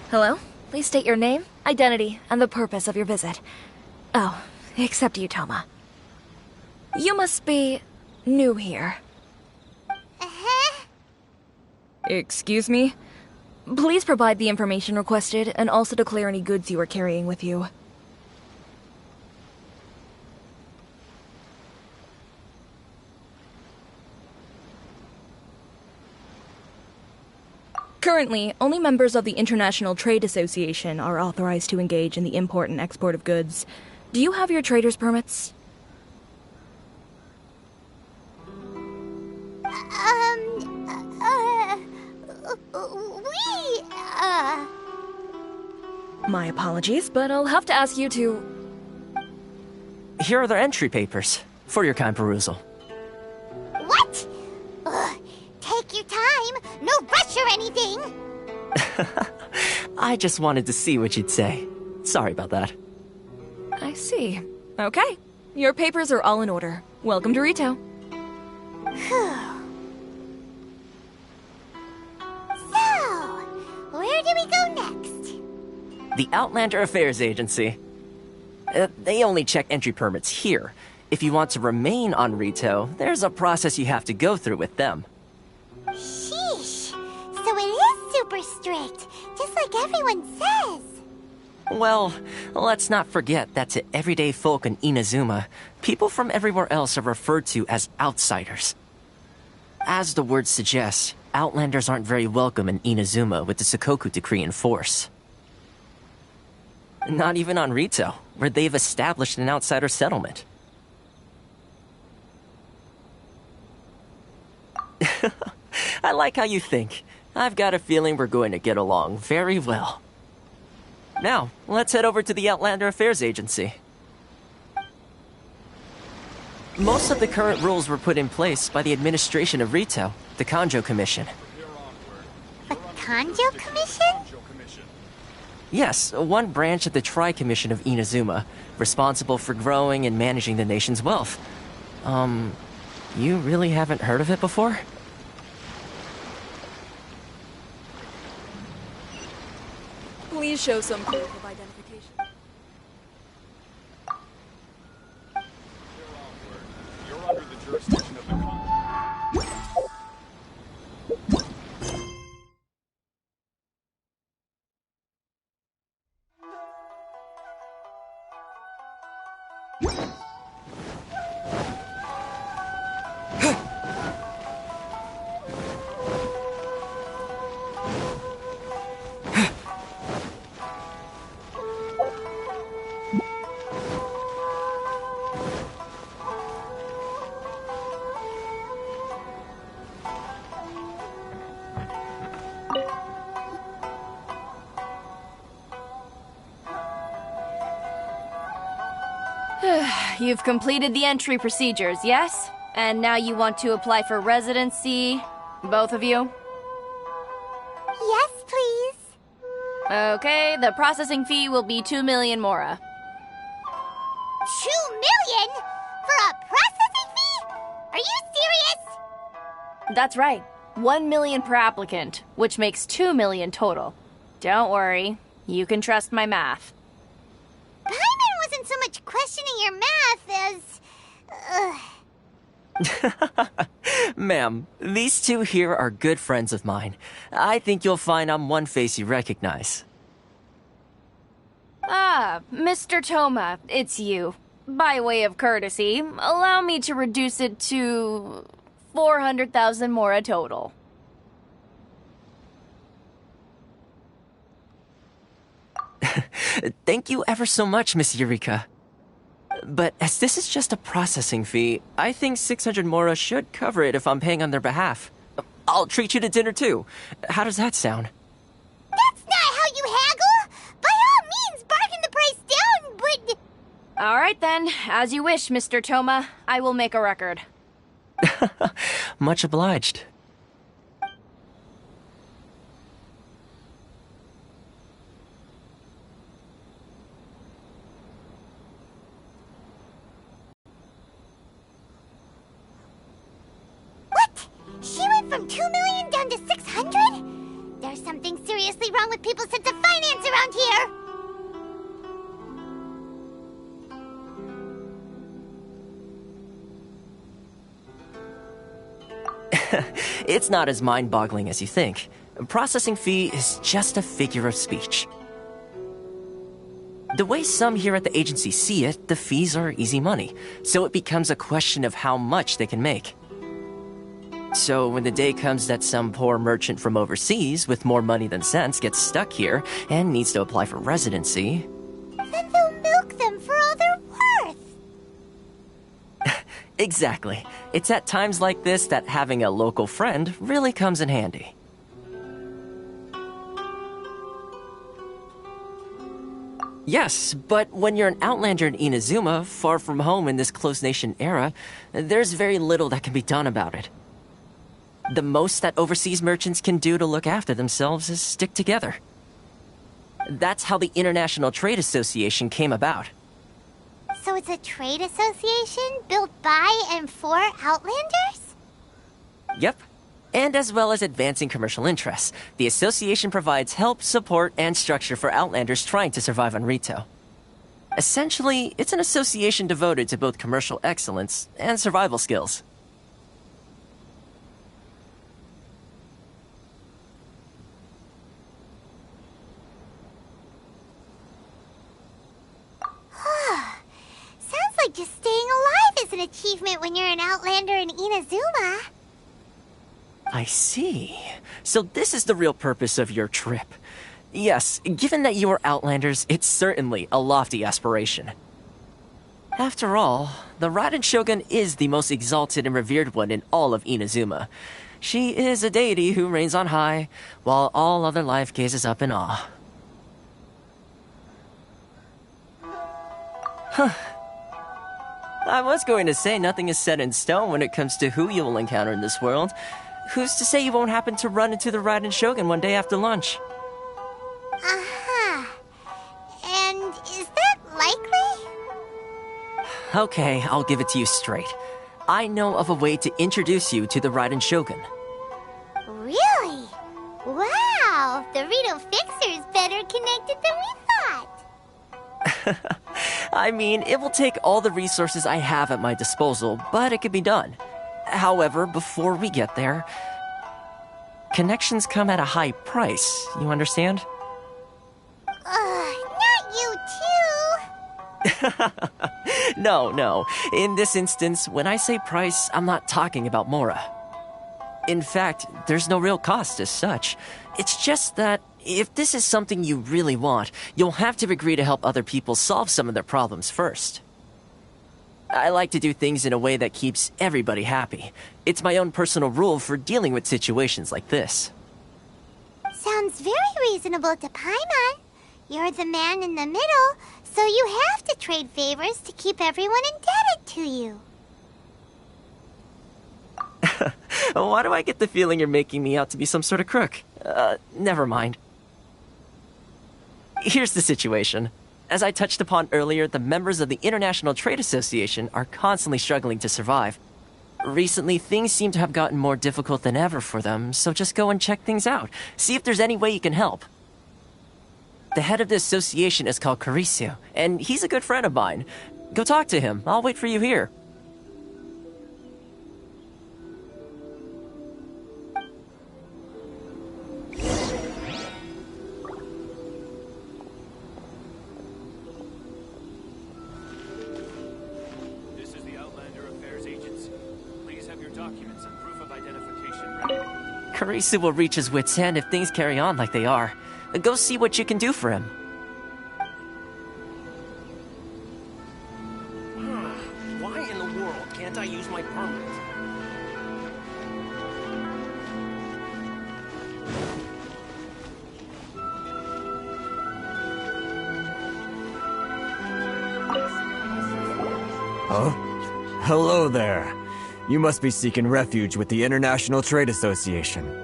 Hello? Please state your name, identity, and the purpose of your visit. Oh, except you, Toma. You must be new here. Uh-huh. Excuse me? Please provide the information requested and also declare any goods you are carrying with you. Currently, only members of the International Trade Association are authorized to engage in the import and export of goods. Do you have your trader's permits? My apologies, but I'll have to ask you to... Here are their entry papers, for your kind perusal. What? Ugh, take your time. No rush or anything. I just wanted to see what you'd say. Sorry about that. I see. Okay. Your papers are all in order. Welcome to Rito. So, where do we go next? The Outlander Affairs Agency. They only check entry permits here. If you want to remain on Rito, there's a process you have to go through with them. Sheesh. So it is super strict, just like everyone says. Well, let's not forget that to everyday folk in Inazuma, people from everywhere else are referred to as outsiders. As the word suggests, Outlanders aren't very welcome in Inazuma with the Sakoku Decree in force. Not even on Rito, where they've established an outsider settlement. I like how you think. I've got a feeling we're going to get along very well. Now, let's head over to the Outlander Affairs Agency. Most of the current rules were put in place by the administration of Rito, the Kanjo Commission. The Kanjo Commission? Yes, one branch of the Tri-Commission of Inazuma, responsible for growing and managing the nation's wealth. You really haven't heard of it before? Please show some proof of identification. You're under the jurisdiction of the You've completed the entry procedures, yes? And now you want to apply for residency? Both of you? Yes, please. Okay, the processing fee will be 2 million mora. 2 million? For a processing fee? Are you serious? That's right. 1 million per applicant, which makes 2 million total. Don't worry, you can trust my math. Paimon wasn't so much questioning your math as... Ma'am, these two here are good friends of mine. I think you'll find I'm one face you recognize. Ah, Mr. Toma, it's you. By way of courtesy, allow me to reduce it to 400,000 mora total. Thank you ever so much, Miss Eureka. But as this is just a processing fee, I think 600 mora should cover it if I'm paying on their behalf. I'll treat you to dinner too. How does that sound? That's not how you haggle! By all means, bargain the price down, but... Alright then, as you wish, Mr. Toma. I will make a record. Much obliged. What? She went from 2 million down to 600? There's something seriously wrong with people's sense of finance around here! It's not as mind-boggling as you think. Processing fee is just a figure of speech. The way some here at the agency see it, the fees are easy money, so it becomes a question of how much they can make. So when the day comes that some poor merchant from overseas with more money than sense gets stuck here and needs to apply for residency... Then they'll milk them for all they're worth! Exactly. It's at times like this that having a local friend really comes in handy. Yes, but when you're an Outlander in Inazuma, far from home in this closed nation era, there's very little that can be done about it. The most that overseas merchants can do to look after themselves is stick together. That's how the International Trade Association came about. So it's a trade association built by and for Outlanders? Yep. And as well as advancing commercial interests, the association provides help, support, and structure for Outlanders trying to survive on Rito. Essentially, it's an association devoted to both commercial excellence and survival skills. Sounds like just staying alive is an achievement when you're an Outlander in Inazuma. I see. So this is the real purpose of your trip. Yes, given that you are Outlanders, it's certainly a lofty aspiration. After all, the Raiden Shogun is the most exalted and revered one in all of Inazuma. She is a deity who reigns on high, while all other life gazes up in awe. Huh. I was going to say nothing is set in stone when it comes to who you will encounter in this world. Who's to say you won't happen to run into the Raiden Shogun one day after lunch? Uh-huh. And is that likely? Okay, I'll give it to you straight. I know of a way to introduce you to the Raiden Shogun. Really? Wow, the Rito Fixer's better connected than we thought. I mean, it will take all the resources I have at my disposal, but it can be done. However, before we get there, connections come at a high price, you understand? Not you too! No. In this instance, when I say price, I'm not talking about Mora. In fact, there's no real cost as such. It's just that if this is something you really want, you'll have to agree to help other people solve some of their problems first. I like to do things in a way that keeps everybody happy. It's my own personal rule for dealing with situations like this. Sounds very reasonable to Paimon. You're the man in the middle, so you have to trade favors to keep everyone indebted to you. Why do I get the feeling you're making me out to be some sort of crook? Never mind. Here's the situation. As I touched upon earlier, the members of the International Trade Association are constantly struggling to survive. Recently, things seem to have gotten more difficult than ever for them, so just go and check things out. See if there's any way you can help. The head of the association is called Karisu, and he's a good friend of mine. Go talk to him. I'll wait for you here. This is the Outlander Affairs Agency. Please have your documents and proof of identification ready. Karisu will reach his wits' end if things carry on like they are. Go see what you can do for him. Why in the world can't I use my permit? Huh? Hello there. You must be seeking refuge with the International Trade Association.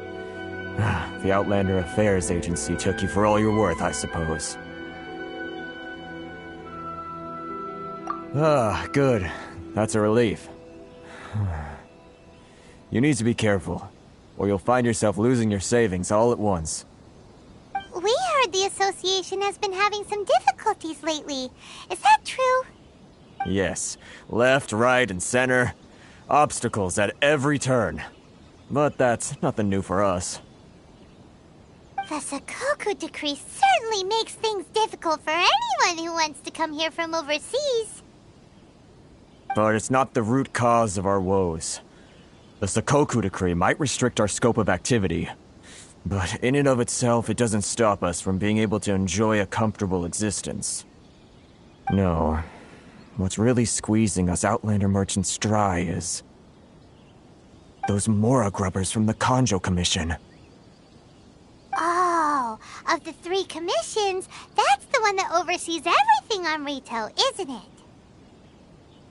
The Outlander Affairs Agency took you for all you're worth, I suppose. Good. That's a relief. You need to be careful, or you'll find yourself losing your savings all at once. We heard the association has been having some difficulties lately. Is that true? Yes. Left, right, and center. Obstacles at every turn. But that's nothing new for us. The Sakoku decree certainly makes things difficult for anyone who wants to come here from overseas. But it's not the root cause of our woes. The Sakoku decree might restrict our scope of activity, but in and of itself, it doesn't stop us from being able to enjoy a comfortable existence. No. What's really squeezing us Outlander merchants dry is those Mora grubbers from the Kanjo Commission. Oh, of the 3 commissions, that's the one that oversees everything on retail, isn't it?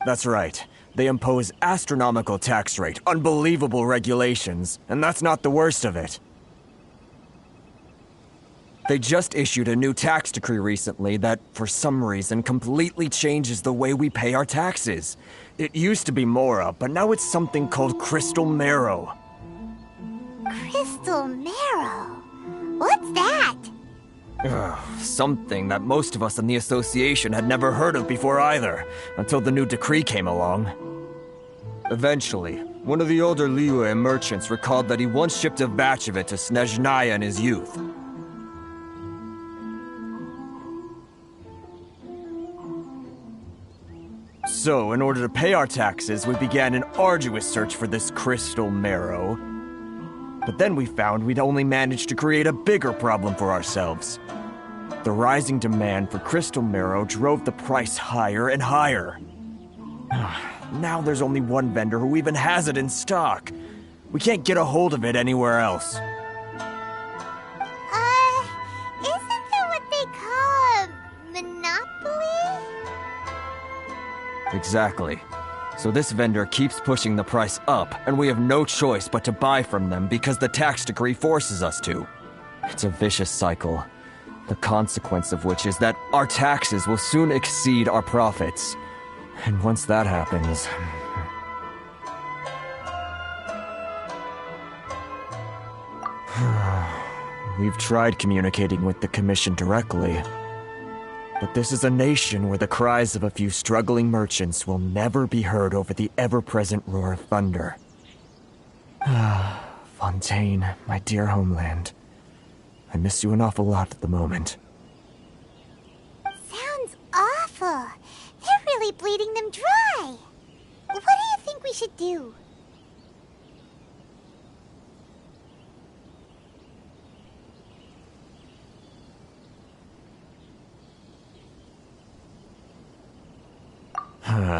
That's right. They impose astronomical tax rate, unbelievable regulations, and that's not the worst of it. They just issued a new tax decree recently that, for some reason, completely changes the way we pay our taxes. It used to be Mora, but now it's something called Crystal Marrow. Crystal Marrow? What's that? Something that most of us in the association had never heard of before either, until the new decree came along. Eventually, one of the older Liyue merchants recalled that he once shipped a batch of it to Snezhnaya in his youth. So, in order to pay our taxes, we began an arduous search for this crystal marrow. But then we found we'd only managed to create a bigger problem for ourselves. The rising demand for crystal marrow drove the price higher and higher. Now there's only one vendor who even has it in stock. We can't get a hold of it anywhere else. Isn't there what they call a monopoly? Exactly. So this vendor keeps pushing the price up, and we have no choice but to buy from them because the tax decree forces us to. It's a vicious cycle, the consequence of which is that our taxes will soon exceed our profits. And once that happens... We've tried communicating with the Commission directly. But this is a nation where the cries of a few struggling merchants will never be heard over the ever-present roar of thunder. Fontaine, my dear homeland. I miss you an awful lot at the moment. Sounds awful. They're really bleeding them dry. What do you think we should do?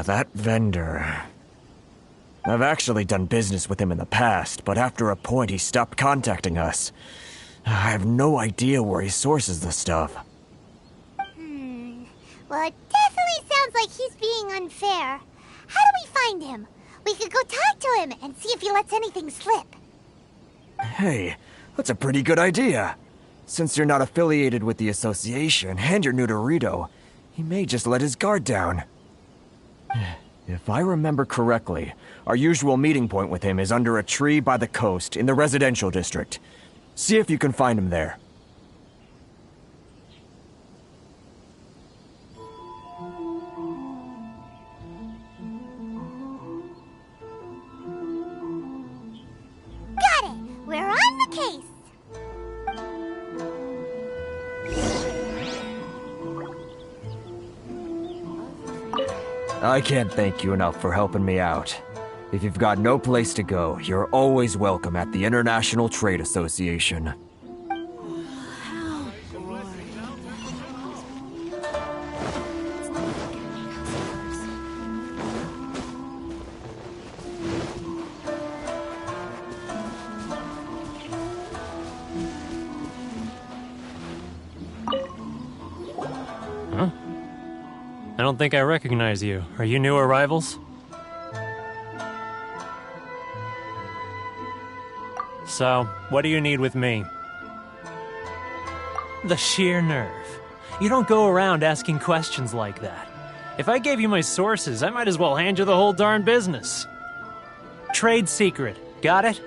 That vendor... I've actually done business with him in the past, but after a point he stopped contacting us. I have no idea where he sources the stuff. Well, it definitely sounds like he's being unfair. How do we find him? We could go talk to him and see if he lets anything slip. Hey, that's a pretty good idea. Since you're not affiliated with the association and you're new to Rito, he may just let his guard down. If I remember correctly, our usual meeting point with him is under a tree by the coast in the residential district. See if you can find him there. Got it! We're on the case! I can't thank you enough for helping me out. If you've got no place to go, you're always welcome at the International Trade Association. I don't think I recognize you. Are you new arrivals? So, what do you need with me? The sheer nerve. You don't go around asking questions like that. If I gave you my sources, I might as well hand you the whole darn business. Trade secret. Got it?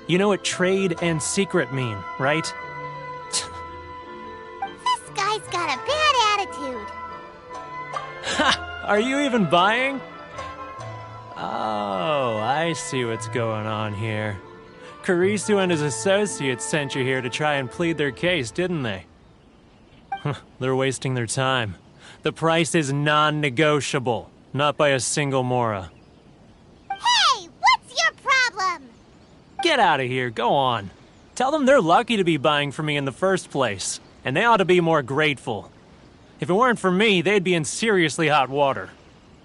You know what trade and secret mean, right? guy's got a bad attitude. Ha! Are you even buying? Oh, I see what's going on here. Karisu and his associates sent you here to try and plead their case, didn't they? They're wasting their time. The price is non-negotiable, not by a single Mora. Hey, what's your problem? Get out of here, go on. Tell them they're lucky to be buying from me in the first place, and they ought to be more grateful. If it weren't for me, they'd be in seriously hot water.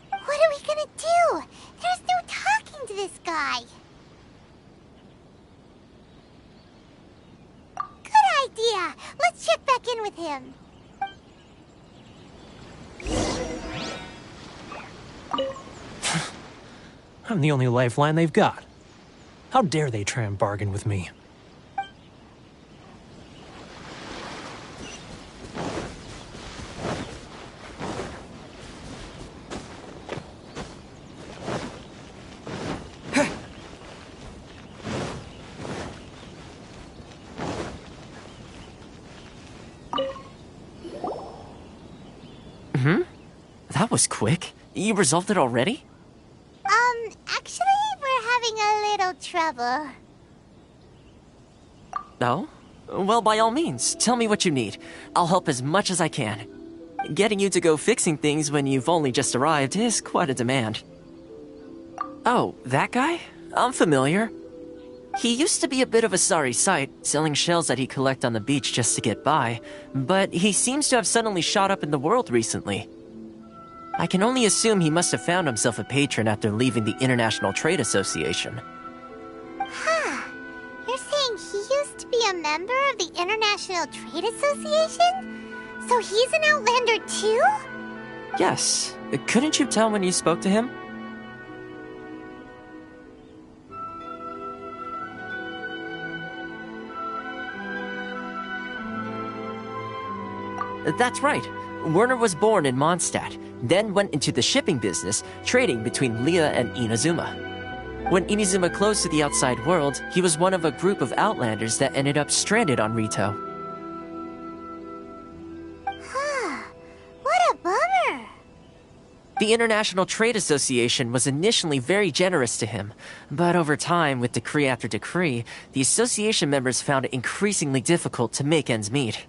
What are we gonna do? There's no talking to this guy. Good idea. Let's check back in with him. I'm the only lifeline they've got. How dare they try and bargain with me? That was quick. You resolved it already? Actually, we're having a little trouble. Oh? Well, by all means, tell me what you need. I'll help as much as I can. Getting you to go fixing things when you've only just arrived is quite a demand. Oh, that guy? I'm familiar. He used to be a bit of a sorry sight, selling shells that he'd collect on the beach just to get by, but he seems to have suddenly shot up in the world recently. I can only assume he must have found himself a patron after leaving the International Trade Association. Huh. You're saying he used to be a member of the International Trade Association? So he's an Outlander too? Yes. Couldn't you tell when you spoke to him? That's right. Werner was born in Mondstadt, then went into the shipping business, trading between Leah and Inazuma. When Inazuma closed to the outside world, he was one of a group of Outlanders that ended up stranded on Rito. Huh. What a bummer. The International Trade Association was initially very generous to him, but over time, with decree after decree, the association members found it increasingly difficult to make ends meet.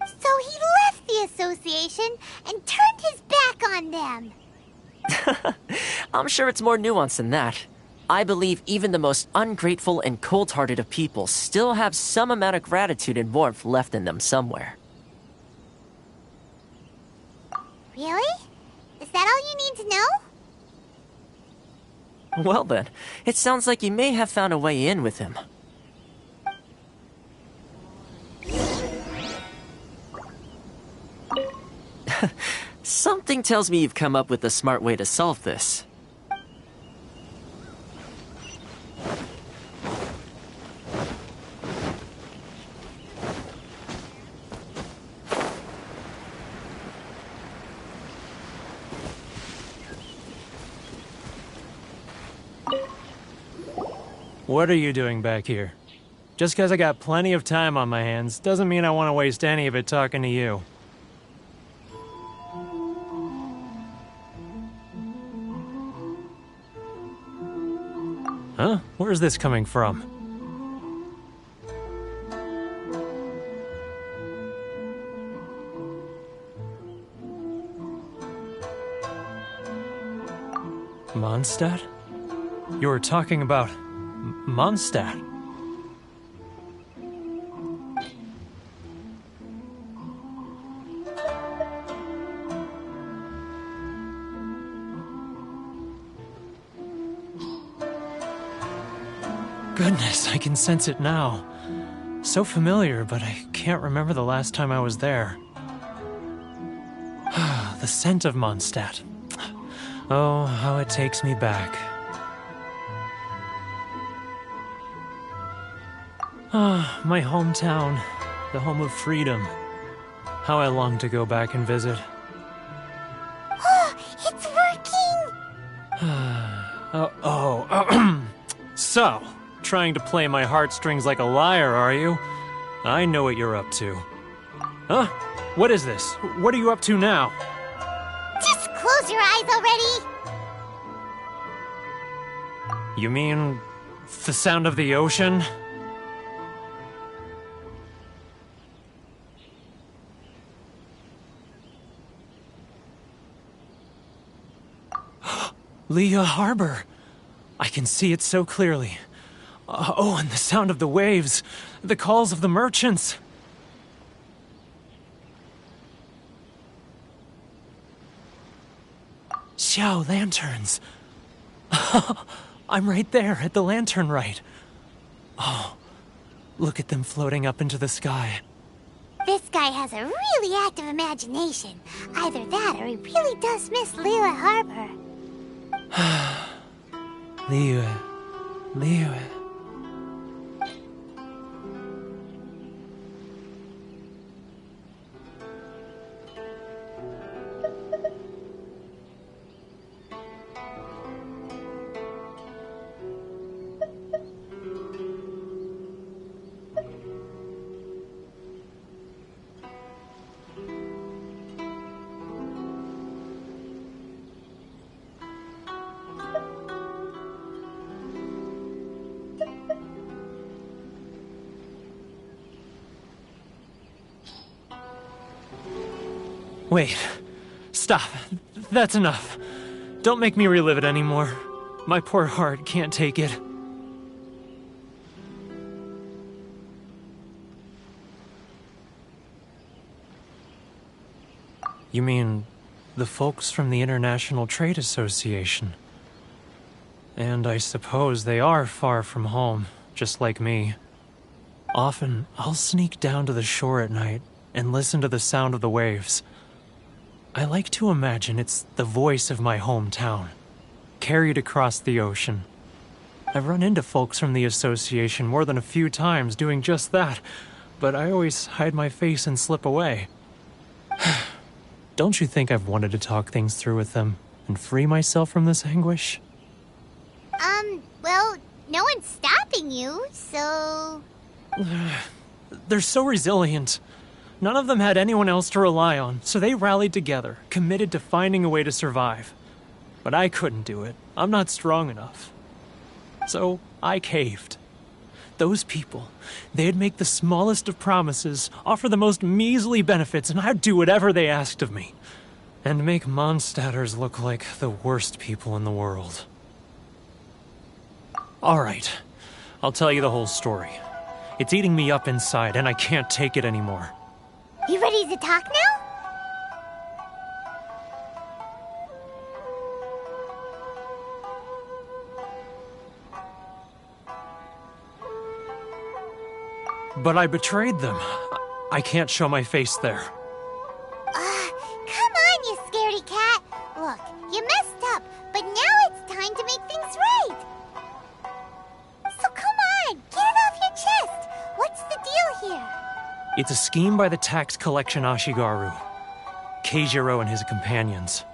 So he left the association and turned his back on them. I'm sure it's more nuanced than that. I believe even the most ungrateful and cold-hearted of people still have some amount of gratitude and warmth left in them somewhere. Really? Is that all you need to know? Well then, it sounds like you may have found a way in with him. Something tells me you've come up with a smart way to solve this. What are you doing back here? Just because I got plenty of time on my hands doesn't mean I want to waste any of it talking to you. Huh? Where's this coming from? Mondstadt? You were talking about Mondstadt. Goodness, I can sense it now. So familiar, but I can't remember the last time I was there. The scent of Mondstadt. Oh, how it takes me back. Ah, my hometown, the home of freedom. How I long to go back and visit. Oh, it's working! So, trying to play my heartstrings like a liar, are you? I know what you're up to. Huh? What is this? What are you up to now? Just close your eyes already! You mean the sound of the ocean? Leah Harbor. I can see it so clearly. Oh, and the sound of the waves. The calls of the merchants. Xiao lanterns. I'm right there at the lantern right. Oh, look at them floating up into the sky. This guy has a really active imagination. Either that or he really does miss Leela Harbor. Liyue. Wait. Stop. That's enough. Don't make me relive it anymore. My poor heart can't take it. You mean the folks from the International Trade Association? And I suppose they are far from home, just like me. Often, I'll sneak down to the shore at night and listen to the sound of the waves. I like to imagine it's the voice of my hometown, carried across the ocean. I've run into folks from the association more than a few times doing just that, but I always hide my face and slip away. Don't you think I've wanted to talk things through with them and free myself from this anguish? Well, no one's stopping you, so... They're so resilient. None of them had anyone else to rely on, so they rallied together, committed to finding a way to survive. But I couldn't do it. I'm not strong enough. So I caved. Those people, they'd make the smallest of promises, offer the most measly benefits, and I'd do whatever they asked of me. And make Mondstadters look like the worst people in the world. All right, I'll tell you the whole story. It's eating me up inside, and I can't take it anymore. You ready to talk now? But I betrayed them. I can't show my face there. Come on, you scaredy cat. Look, you messed up, but now it's time to make things right. So come on, get it off your chest. What's the deal here? It's a scheme by the tax collection Ashigaru, Keijiro and his companions.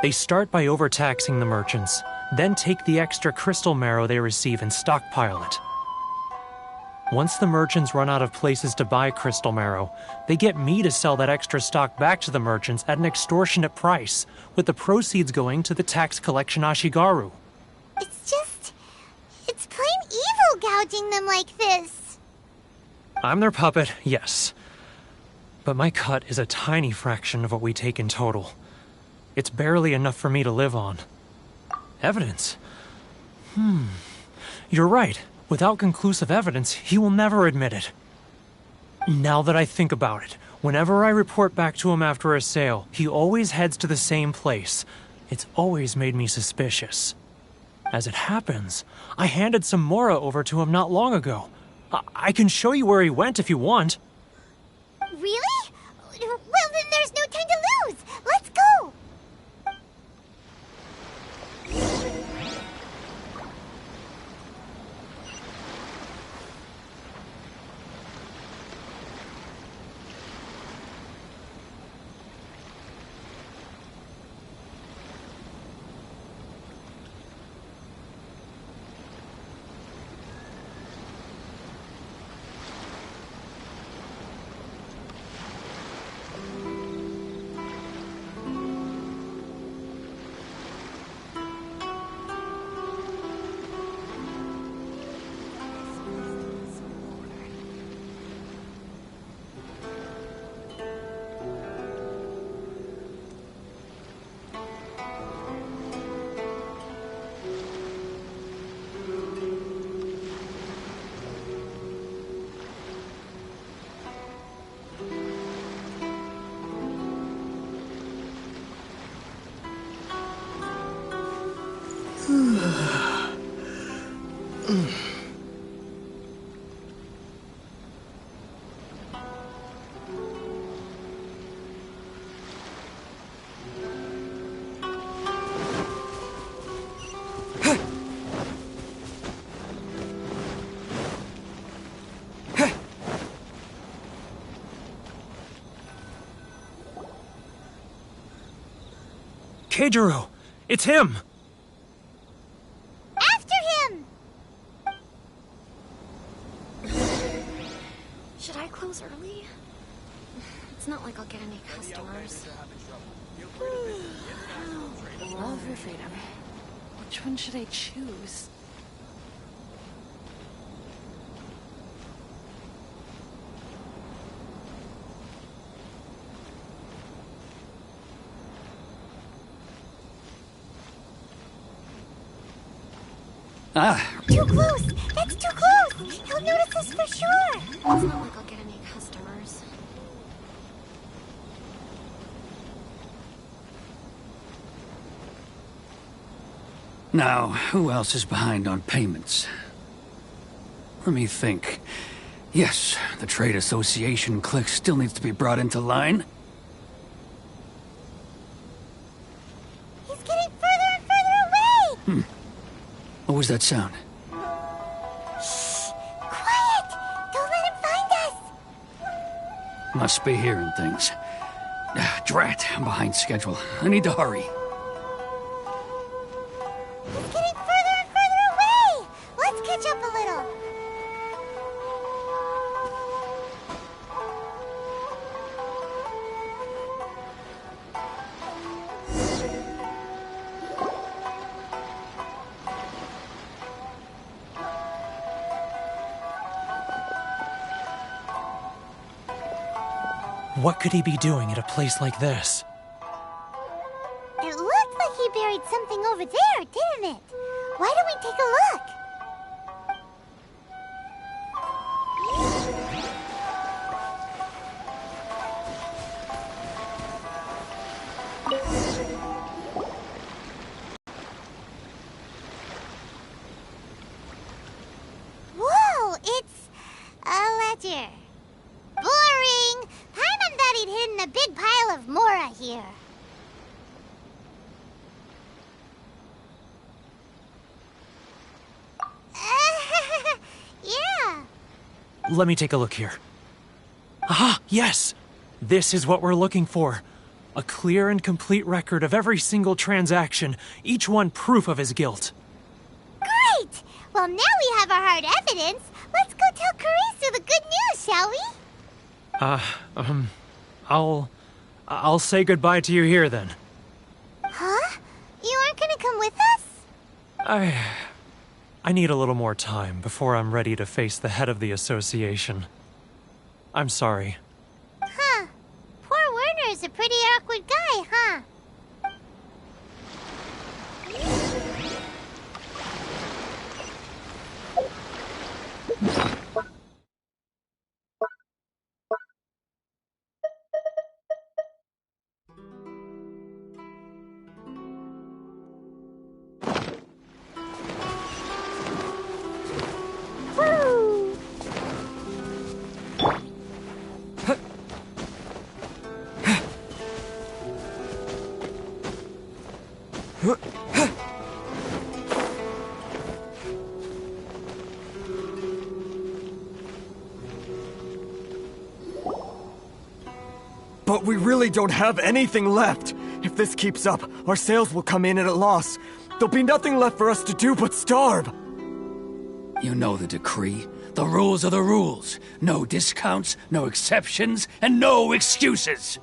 They start by overtaxing the merchants, then take the extra crystal marrow they receive and stockpile it. Once the merchants run out of places to buy crystal marrow, they get me to sell that extra stock back to the merchants at an extortionate price, with the proceeds going to the tax collection Ashigaru. It's plain evil gouging them like this. I'm their puppet, yes. But my cut is a tiny fraction of what we take in total. It's barely enough for me to live on. Evidence? You're right. Without conclusive evidence, he will never admit it. Now that I think about it, whenever I report back to him after a sale, he always heads to the same place. It's always made me suspicious. As it happens, I handed some Mora over to him not long ago. I can show you where he went if you want. Really? Well, then there's no time to lose. Let's go. Keijiro! It's him! After him! Should I close early? It's not like I'll get any customers. Love or freedom. Which one should I choose? Too close! That's too close! He'll notice us for sure! It's not like I'll get any customers. Now, who else is behind on payments? Let me think. Yes, the Trade Association clique still needs to be brought into line. He's getting further and further away! What was that sound? Shh! Quiet! Don't let him find us! Must be hearing things. Drat, I'm behind schedule. I need to hurry. He's getting further and further away! Let's catch up a little. What could he be doing at a place like this? It looked like he buried something over there, didn't it? Why don't we take a look? Whoa, it's a ledger. Boring! Paimon thought he'd hidden a big pile of Mora here. Yeah. Let me take a look here. Aha! Yes! This is what we're looking for. A clear and complete record of every single transaction, each one proof of his guilt. Great! Well, now we have our hard evidence. Let's go tell Karisu the good news, shall we? I'll say goodbye to you here then. Huh? You aren't gonna come with us? I need a little more time before I'm ready to face the head of the association. I'm sorry. Huh. Poor Werner's a pretty awkward guy, huh? Woo! But we really don't have anything left. If this keeps up, our sales will come in at a loss. There'll be nothing left for us to do but starve. You know the decree. The rules are the rules. No discounts, no exceptions, and no excuses.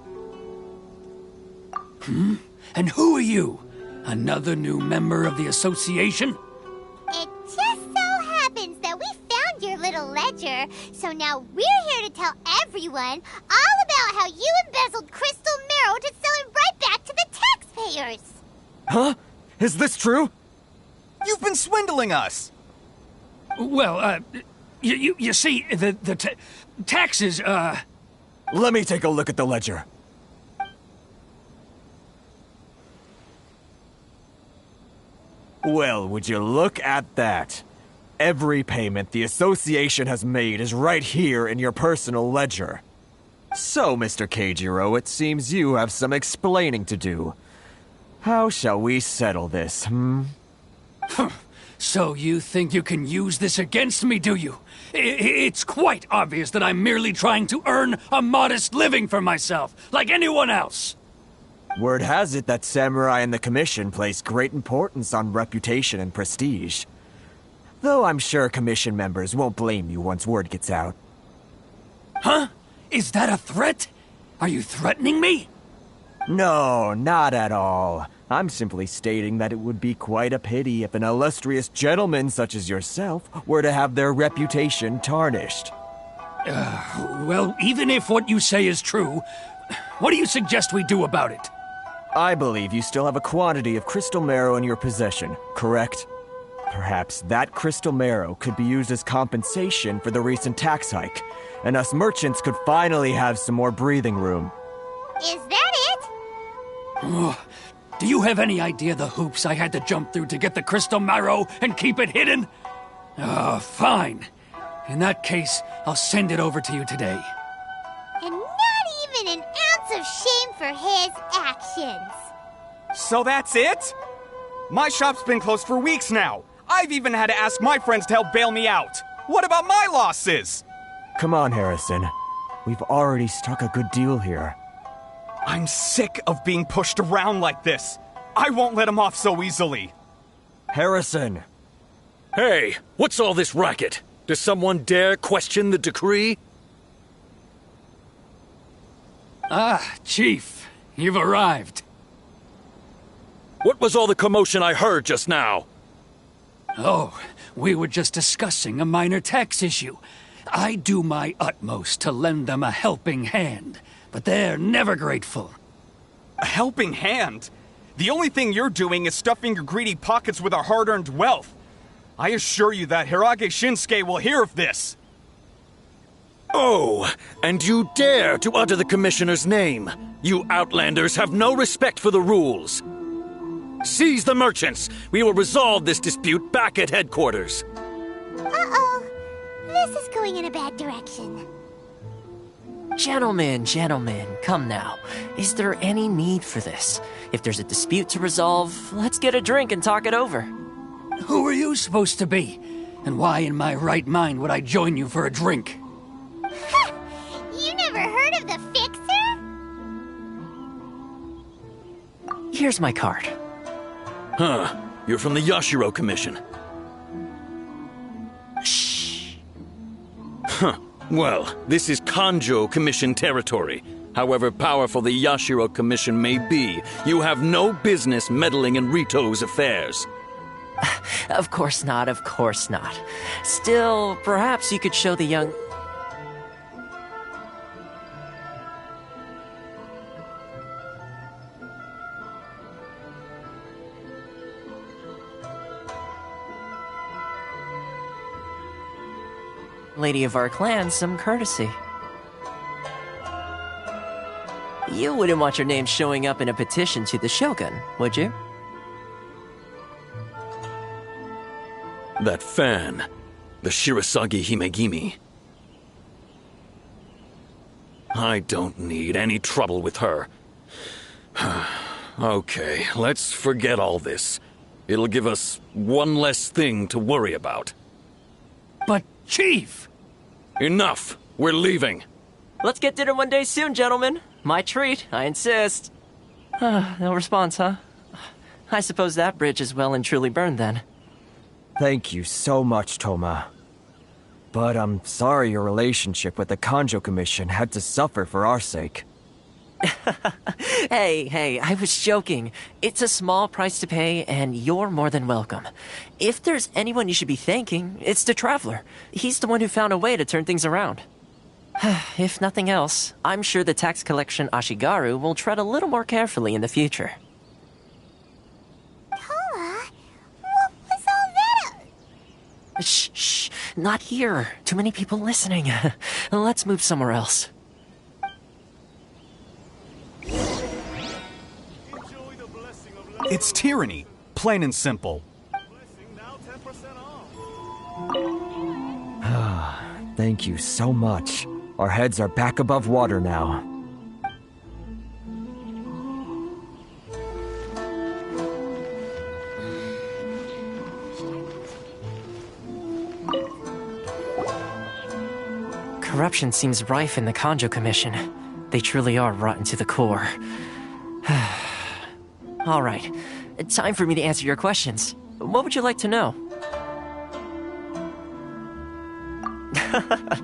And who are you? Another new member of the association? It just so happens that we found your little ledger, so now we're here to tell everyone all about how you embezzled crystal marrow to sell it right back to the taxpayers. Huh? Is this true? You've been swindling us! Well, you see, the taxes, Let me take a look at the ledger. Well, would you look at that? Every payment the association has made is right here in your personal ledger. So, Mr. Keijiro, it seems you have some explaining to do. How shall we settle this, So you think you can use this against me, do you? It's quite obvious that I'm merely trying to earn a modest living for myself, like anyone else. Word has it that Samurai and the Commission place great importance on reputation and prestige. Though I'm sure Commission members won't blame you once word gets out. Huh? Is that a threat? Are you threatening me? No, not at all. I'm simply stating that it would be quite a pity if an illustrious gentleman such as yourself were to have their reputation tarnished. Well, even if what you say is true, what do you suggest we do about it? I believe you still have a quantity of crystal marrow in your possession, correct? Perhaps that crystal marrow could be used as compensation for the recent tax hike, and us merchants could finally have some more breathing room. Is that it? Do you have any idea the hoops I had to jump through to get the crystal marrow and keep it hidden? Fine. In that case, I'll send it over to you today. And not even an ounce of shame for his actions. So that's it? My shop's been closed for weeks now. I've even had to ask my friends to help bail me out. What about my losses? Come on, Harrison. We've already struck a good deal here. I'm sick of being pushed around like this. I won't let him off so easily. Harrison! Hey, what's all this racket? Does someone dare question the decree? Chief, you've arrived. What was all the commotion I heard just now? Oh, we were just discussing a minor tax issue. I do my utmost to lend them a helping hand, but they're never grateful. A helping hand? The only thing you're doing is stuffing your greedy pockets with our hard-earned wealth. I assure you that Hirage Shinsuke will hear of this. Oh, and you dare to utter the Commissioner's name. You Outlanders have no respect for the rules. Seize the merchants. We will resolve this dispute back at headquarters. Uh-oh. This is going in a bad direction. Gentlemen, come now. Is there any need for this? If there's a dispute to resolve, let's get a drink and talk it over. Who are you supposed to be? And why in my right mind would I join you for a drink? You never heard of the Fixer? Here's my card. Huh. You're from the Yashiro Commission. Shh. Huh. Well, this is Kanjo Commission territory. However powerful the Yashiro Commission may be, you have no business meddling in Rito's affairs. Of course not. Still, perhaps you could show the young... lady of our clan some courtesy. You wouldn't want your name showing up in a petition to the Shogun, would you? That fan, the Shirasagi Himegimi. I don't need any trouble with her. Okay, let's forget all this. It'll give us one less thing to worry about. But, Chief! Enough! We're leaving. Let's get dinner one day soon, gentlemen. My treat, I insist. No response, huh? I suppose that bridge is well and truly burned then. Thank you so much, Toma. But I'm sorry your relationship with the Kanjo Commission had to suffer for our sake. Hey, I was joking. It's a small price to pay, and you're more than welcome. If there's anyone you should be thanking, it's the Traveler. He's the one who found a way to turn things around. If nothing else, I'm sure the tax collection Ashigaru will tread a little more carefully in the future. Toma? What was all that? Shh, not here. Too many people listening. Let's move somewhere else. It's tyranny, plain and simple. Thank you so much. Our heads are back above water now. Corruption seems rife in the Kanjo Commission. They truly are rotten to the core. All right, time for me to answer your questions. What would you like to know?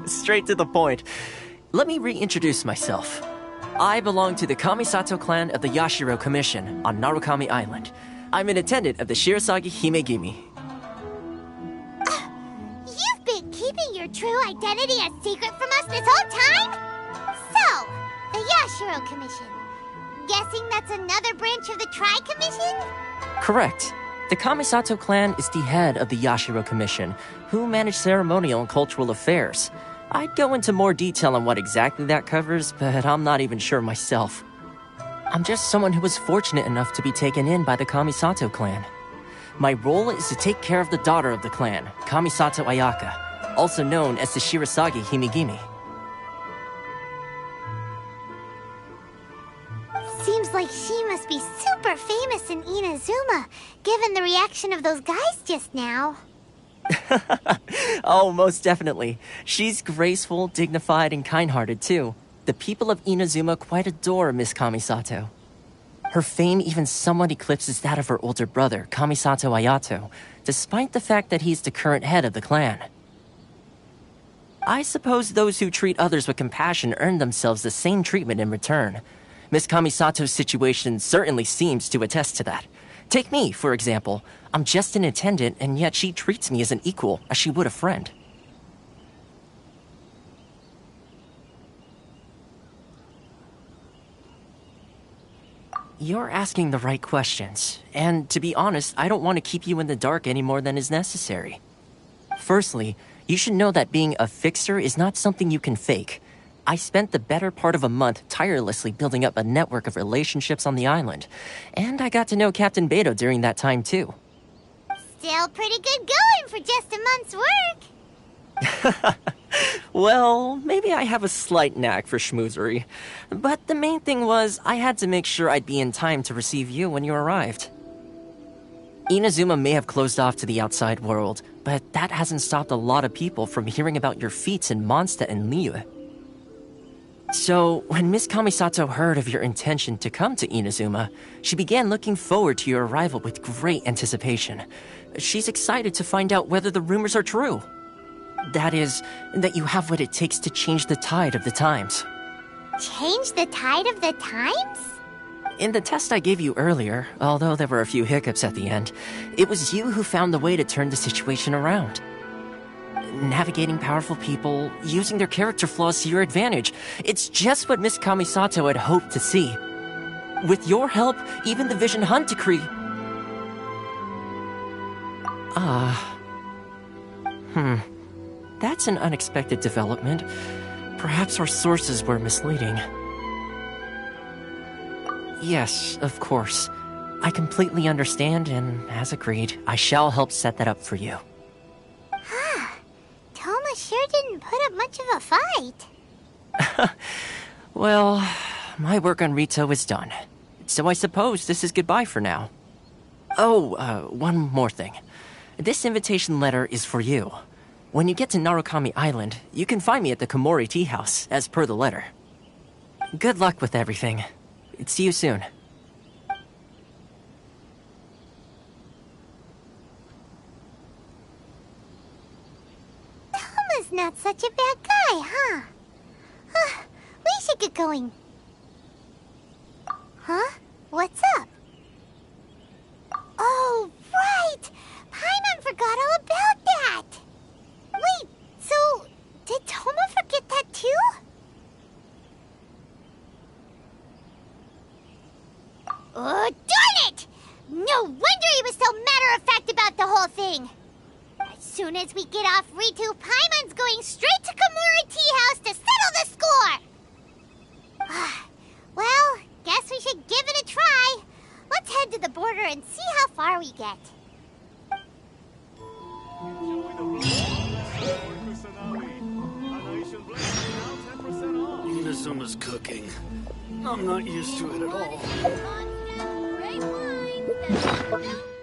Straight to the point. Let me reintroduce myself. I belong to the Kamisato clan of the Yashiro Commission on Narukami Island. I'm an attendant of the Shirasagi Himegimi. You've been keeping your true identity a secret from us this whole time? So, the Yashiro Commission. Guessing that's another branch of the Tri-Commission? Correct. The Kamisato clan is the head of the Yashiro Commission, who manage ceremonial and cultural affairs. I'd go into more detail on what exactly that covers, but I'm not even sure myself. I'm just someone who was fortunate enough to be taken in by the Kamisato clan. My role is to take care of the daughter of the clan, Kamisato Ayaka, also known as the Shirasagi Himegimi. Seems like she must be super famous in Inazuma, given the reaction of those guys just now. Oh, most definitely. She's graceful, dignified, and kind-hearted, too. The people of Inazuma quite adore Miss Kamisato. Her fame even somewhat eclipses that of her older brother, Kamisato Ayato, despite the fact that he's the current head of the clan. I suppose those who treat others with compassion earn themselves the same treatment in return. Miss Kamisato's situation certainly seems to attest to that. Take me, for example. I'm just an attendant, and yet she treats me as an equal, as she would a friend. You're asking the right questions, and to be honest, I don't want to keep you in the dark any more than is necessary. Firstly, you should know that being a fixer is not something you can fake. I spent the better part of a month tirelessly building up a network of relationships on the island, and I got to know Captain Beto during that time too. Still pretty good going for just a month's work. Well, maybe I have a slight knack for schmoozery, but the main thing was I had to make sure I'd be in time to receive you when you arrived. Inazuma may have closed off to the outside world, but that hasn't stopped a lot of people from hearing about your feats in Mondstadt and Liyue. So, when Miss Kamisato heard of your intention to come to Inazuma, she began looking forward to your arrival with great anticipation. She's excited to find out whether the rumors are true. That is, that you have what it takes to change the tide of the times. Change the tide of the times? In the test I gave you earlier, although there were a few hiccups at the end, it was you who found the way to turn the situation around. Navigating powerful people, using their character flaws to your advantage. It's just what Miss Kamisato had hoped to see. With your help, even the Vision Hunt decree... That's an unexpected development. Perhaps our sources were misleading. Yes, of course. I completely understand, and as agreed, I shall help set that up for you. Toma sure didn't put up much of a fight. Well, my work on Rito is done. So I suppose this is goodbye for now. Oh, one more thing. This invitation letter is for you. When you get to Narukami Island, you can find me at the Komori Tea House, as per the letter. Good luck with everything. See you soon. Toma's not such a bad guy, huh? We should get going. Huh? What's up? Oh, right! Paimon forgot all about that! Wait, so did Toma forget that too? Oh, darn it! No wonder he was so matter-of-fact about the whole thing! As soon as we get off Ritu, Paimon's going straight to Komori Tea House to settle the score! Well, guess we should give it a try. Let's head to the border and see how far we get. Inazuma's cooking. I'm not used to it at all. Great minds that